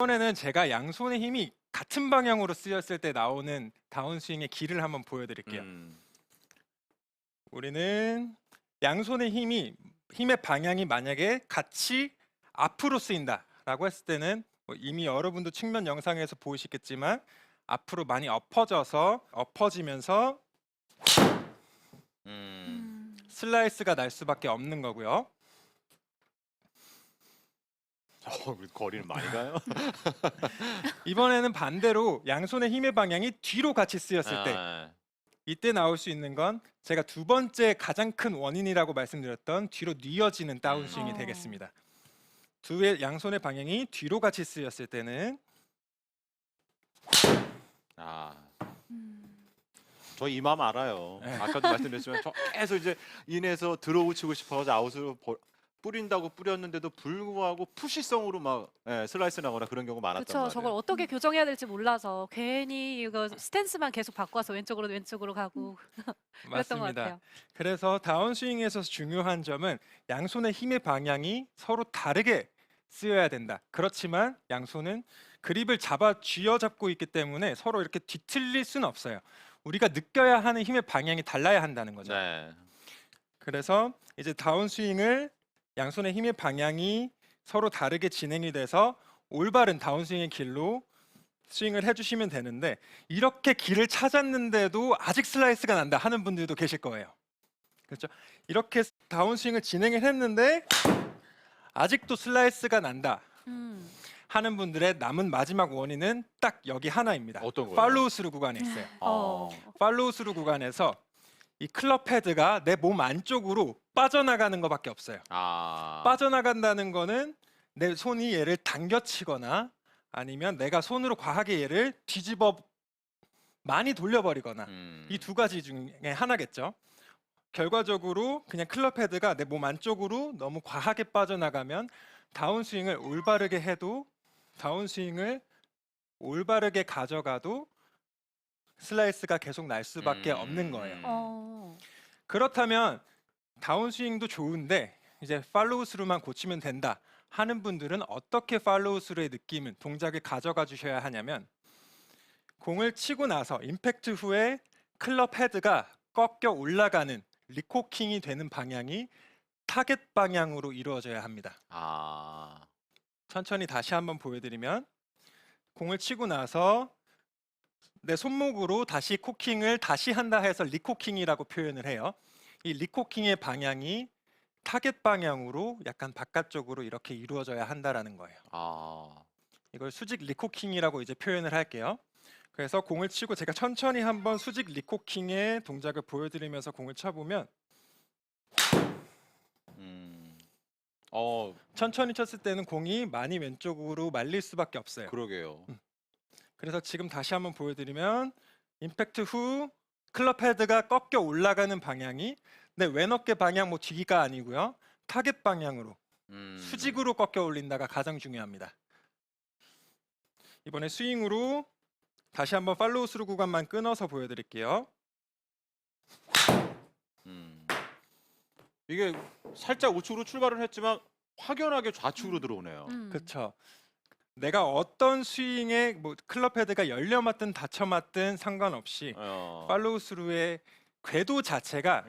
이번에는 제가 양손의 힘이 같은 방향으로 쓰였을 때 나오는 다운스윙의 길을 한번 보여드릴게요. 우리는 양손의 힘의 방향이 만약에 같이 앞으로 쓰인다라고 했을 때는 이미 여러분도 측면 영상에서 보이시겠지만 앞으로 많이 엎어지면서 슬라이스가 날 수밖에 없는 거고요. 거리는 많이 가요. 이번에는 반대로 양손의 힘의 방향이 뒤로 같이 쓰였을 때 이때 나올 수 있는 건 제가 두 번째 가장 큰 원인이라고 말씀드렸던 뒤로 뉘어지는 다운스윙이 되겠습니다. 양손의 방향이 뒤로 같이 쓰였을 때는 저 이 마음 알아요. 아까도 말씀드렸지만 저 계속 이제 인에서 들어오 치고 싶어서 아웃으로 뿌린다고 뿌렸는데도 불구하고 푸시성으로 막 슬라이스 나거나 그런 경우 많았단 그렇죠. 말이에요. 저걸 어떻게 교정해야 될지 몰라서 괜히 이거 스탠스만 계속 바꿔서 왼쪽으로 가고 그랬던 것 맞습니다. 같아요. 그래서 다운스윙에서 중요한 점은 양손의 힘의 방향이 서로 다르게 쓰여야 된다. 그렇지만 양손은 그립을 쥐어잡고 있기 때문에 서로 이렇게 뒤틀릴 수는 없어요. 우리가 느껴야 하는 힘의 방향이 달라야 한다는 거죠. 네. 그래서 이제 다운스윙을 양손의 힘의 방향이 서로 다르게 진행이 돼서 올바른 다운스윙의 길로 스윙을 해주시면 되는데 이렇게 길을 찾았는데도 아직 슬라이스가 난다 하는 분들도 계실 거예요. 그렇죠? 이렇게 다운스윙을 진행을 했는데 아직도 슬라이스가 난다 하는 분들의 남은 마지막 원인은 딱 여기 하나입니다. 어떤 거예요? 팔로우 스루 구간에 있어요. 팔로우 스루 구간에서 이 클럽 헤드가 내 몸 안쪽으로 빠져나가는 것밖에 없어요. 빠져나간다는 거는 내 손이 얘를 당겨치거나 아니면 내가 손으로 과하게 얘를 많이 돌려버리거나 이 두 가지 중에 하나겠죠. 결과적으로 그냥 클럽 헤드가 내 몸 안쪽으로 너무 과하게 빠져나가면 다운스윙을 올바르게 해도 다운스윙을 올바르게 가져가도 슬라이스가 계속 날 수밖에 없는 거예요. 그렇다면 다운스윙도 좋은데 이제 팔로우 스루만 고치면 된다 하는 분들은 어떻게 팔로우 스루의 느낌은 동작을 가져가 주셔야 하냐면 공을 치고 나서 임팩트 후에 클럽 헤드가 꺾여 올라가는 리코킹이 되는 방향이 타겟 방향으로 이루어져야 합니다. 천천히 다시 한번 보여드리면 공을 치고 나서 내 손목으로 다시 코킹을 다시 한다 해서 리코킹이라고 표현을 해요. 이 리코킹의 방향이 타겟 방향으로 약간 바깥쪽으로 이렇게 이루어져야 한다라는 거예요. 이걸 수직 리코킹이라고 이제 표현을 할게요. 그래서 공을 치고 제가 천천히 한번 수직 리코킹의 동작을 보여드리면서 공을 쳐보면 천천히 쳤을 때는 공이 많이 왼쪽으로 말릴 수밖에 없어요. 그러게요. 그래서 지금 다시 한번 보여드리면 임팩트 후 클럽 헤드가 꺾여 올라가는 방향이 내 왼어깨 방향 뒤가 아니고요. 타겟 방향으로 수직으로 꺾여 올린다가 가장 중요합니다. 이번에 스윙으로 다시 한번 팔로우 스루 구간만 끊어서 보여드릴게요. 이게 살짝 우측으로 출발을 했지만 확연하게 좌측으로 들어오네요. 그렇죠. 내가 어떤 스윙에 클럽 헤드가 열려 맞든 닫혀 맞든 상관없이 팔로우 스루의 궤도 자체가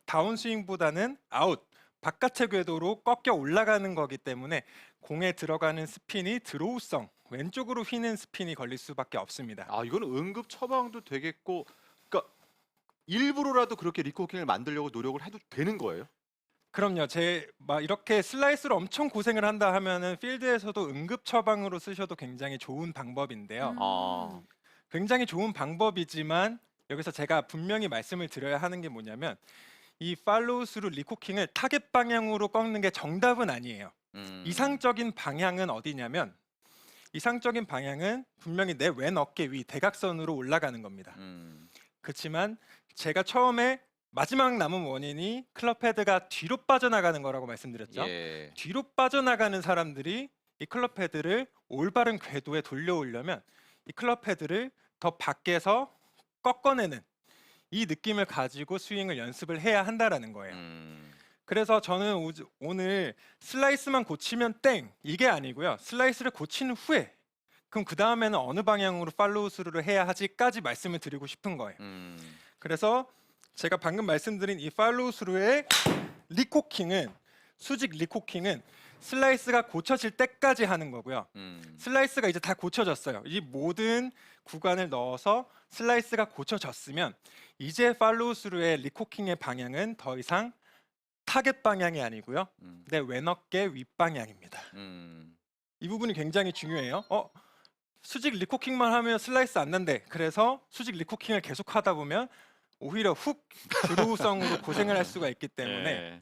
다운 스윙보다는 아웃, 바깥의 궤도로 꺾여 올라가는 거기 때문에 공에 들어가는 스핀이 드로우성, 왼쪽으로 휘는 스핀이 걸릴 수밖에 없습니다. 이거는 응급 처방도 되겠고, 그러니까 일부러라도 그렇게 리코킹을 만들려고 노력을 해도 되는 거예요? 그럼요. 이렇게 슬라이스로 엄청 고생을 한다 하면은 필드에서도 응급 처방으로 쓰셔도 굉장히 좋은 방법인데요. 굉장히 좋은 방법이지만 여기서 제가 분명히 말씀을 드려야 하는 게 뭐냐면 이 팔로우 스루 리코킹을 타겟 방향으로 꺾는 게 정답은 아니에요. 이상적인 방향은 어디냐면 이상적인 방향은 분명히 내 왼 어깨 위 대각선으로 올라가는 겁니다. 그렇지만 제가 처음에 마지막 남은 원인이 클럽 헤드가 뒤로 빠져나가는 거라고 말씀드렸죠. 뒤로 빠져나가는 사람들이 이 클럽 헤드를 올바른 궤도에 돌려오려면 이 클럽 헤드를 더 밖에서 꺾어내는 이 느낌을 가지고 스윙을 연습을 해야 한다라는 거예요. 그래서 저는 오늘 슬라이스만 고치면 땡 이게 아니고요. 슬라이스를 고친 후에 그럼 그 다음에는 어느 방향으로 팔로우 스루를 해야 하지까지 말씀을 드리고 싶은 거예요. 그래서 제가 방금 말씀드린 이 팔로우 스루의 리코킹은 수직 리코킹은 슬라이스가 고쳐질 때까지 하는 거고요. 슬라이스가 이제 다 고쳐졌어요. 이 모든 구간을 넣어서 슬라이스가 고쳐졌으면 이제 팔로우 스루의 리코킹의 방향은 더 이상 타겟 방향이 아니고요. 내 왼어깨 윗방향입니다. 이 부분이 굉장히 중요해요. 수직 리코킹만 하면 슬라이스 안 난대. 그래서 수직 리코킹을 계속 하다 보면 오히려 훅 드로우성으로 고생을 할 수가 있기 때문에 네.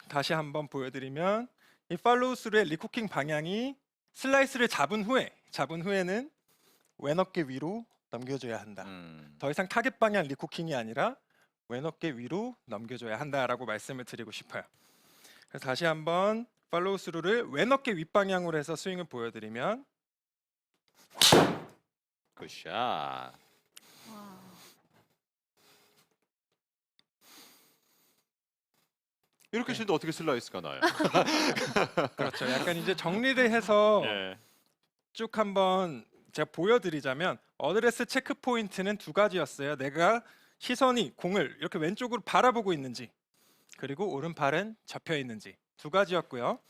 다시 한번 보여드리면 이 팔로우 스루의 리코킹 방향이 슬라이스를 잡은 후에는 왼어깨 위로 넘겨줘야 한다. 더 이상 타겟 방향 리코킹이 아니라 왼어깨 위로 넘겨줘야 한다라고 말씀을 드리고 싶어요. 그래서 다시 한번 팔로우 스루를 왼어깨 윗방향으로 해서 스윙을 보여드리면 굿샷. 와. 이렇게 네. 치는데 어떻게 슬라이스가 나요? 그렇죠. 약간 이제 정리를 해서 예. 쭉 한번 제가 보여드리자면 어드레스 체크 포인트는 두 가지였어요. 내가 시선이 공을 이렇게 왼쪽으로 바라보고 있는지 그리고 오른팔은 접혀 있는지 두 가지였고요.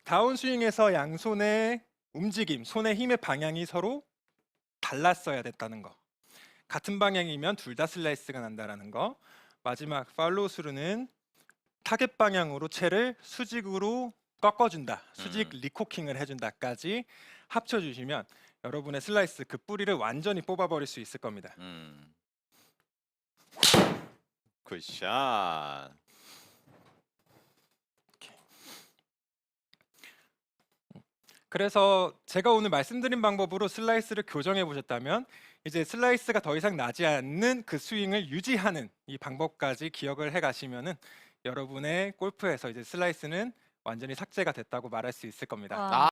다운스윙에서 양손의 움직임, 손의 힘의 방향이 서로 달랐어야 됐다는 거. 같은 방향이면 둘 다 슬라이스가 난다라는 거. 마지막 팔로우 스루는 타겟 방향으로 채를 수직으로 꺾어준다. 수직 리코킹을 해준다까지 합쳐주시면 여러분의 슬라이스 그 뿌리를 완전히 뽑아버릴 수 있을 겁니다. 굿샷. 그래서 제가 오늘 말씀드린 방법으로 슬라이스를 교정해 보셨다면 이제 슬라이스가 더 이상 나지 않는 그 스윙을 유지하는 이 방법까지 기억을 해 가시면은 여러분의 골프에서 이제 슬라이스는 완전히 삭제가 됐다고 말할 수 있을 겁니다. 와.